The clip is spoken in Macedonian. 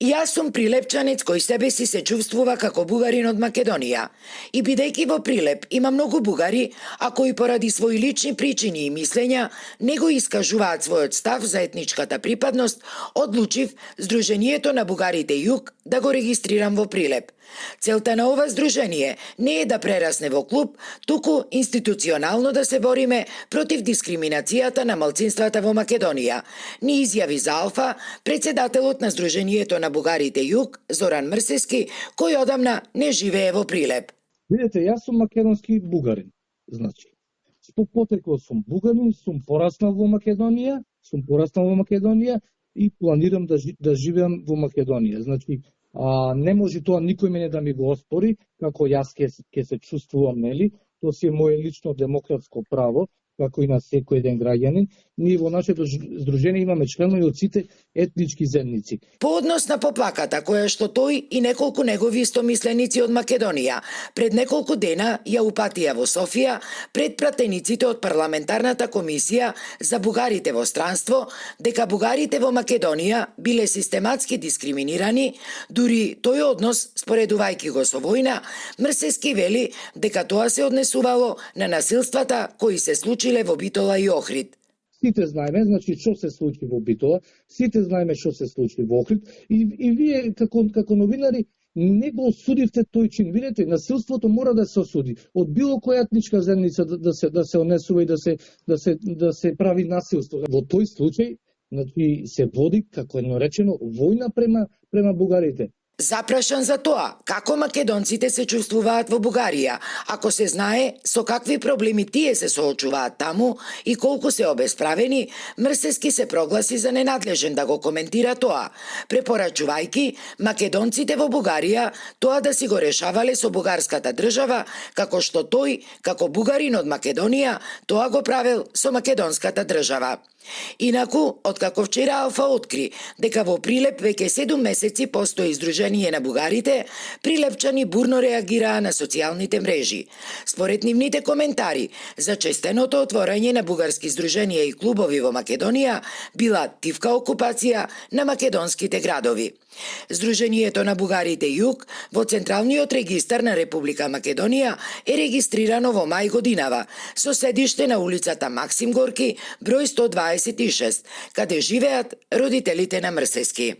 Јас сум прилепчанец кој себе си се чувствува како бугарин од Македонија. И бидејќи во Прилеп има многу бугари, а кои поради своји лични причини и мислења не го искажуваат својот став за етничката припадност, одлучив Сдруженијето на бугарите Југ да го регистрирам во Прилеп. Целта на ова здружение не е да прерасне во клуб, туку институционално да се бориме против дискриминацијата на малцинствата во Македонија, ни изјави за Алфа председателот на Сдруженијето на бугарите Југ, Зоран Мрсески, кој одамна не живее во Прилеп. Видете, јас сум македонски бугарин, значи. По потекло сум бугарин, сум пораснал во Македонија и планирам да живеам во Македонија. Значи, не може тоа никој мене да ми го оспори, како јас ќе се чувствувам, нели? Тоа си е моје лично демократско право, како и на секој еден граѓанин. Ние во нашето здружение имаме членови од сите етнички заедници. По однос на поплаката која што тој и неколку негови истомисленици од Македонија пред неколку дена ја упатија во Софија пред пратениците од парламентарната комисија за бугарите во странство, дека бугарите во Македонија биле систематски дискриминирани, дури тој однос, споредувајќи го со војна, Мрсески вели дека тоа се однесувало на насилствата кои се случиле во Битола и Охрид. Сите знаеме, значи, што се случи во Битола, сите знаеме што се случи во Охрид и вие како новинари не го осудивте тој чин. Видете, насилството мора да се осуди. Од било која етничка заедница да се однесува и да се прави насилство. Во тој случај, значи, се води, како едно речено, војна према бугарите. Запрашан за тоа, како македонците се чувствуваат во Бугарија, ако се знае со какви проблеми тие се соочуваат таму и колку се обесправени, Мрсески се прогласи за ненадлежен да го коментира тоа, препорачувајќи македонците во Бугарија тоа да си го решавале со бугарската држава, како што тој, како бугарин од Македонија, тоа го правел со македонската држава. Инаку, откако вчера Алфа откри дека во Прилеп веќе 7 месеци постои Сдружение на бугарите, прилепчани бурно реагираа на социјалните мрежи. Според нивните коментари, зачестеното отворање на бугарски здруженија и клубови во Македонија била тивка окупација на македонските градови. Сдруженијето на бугарите Југ во Централниот регистар на Република Македонија е регистрирано во мај годинава, со седиште на улицата Максим Горки, број 126, каде живеат родителите на Мрсески.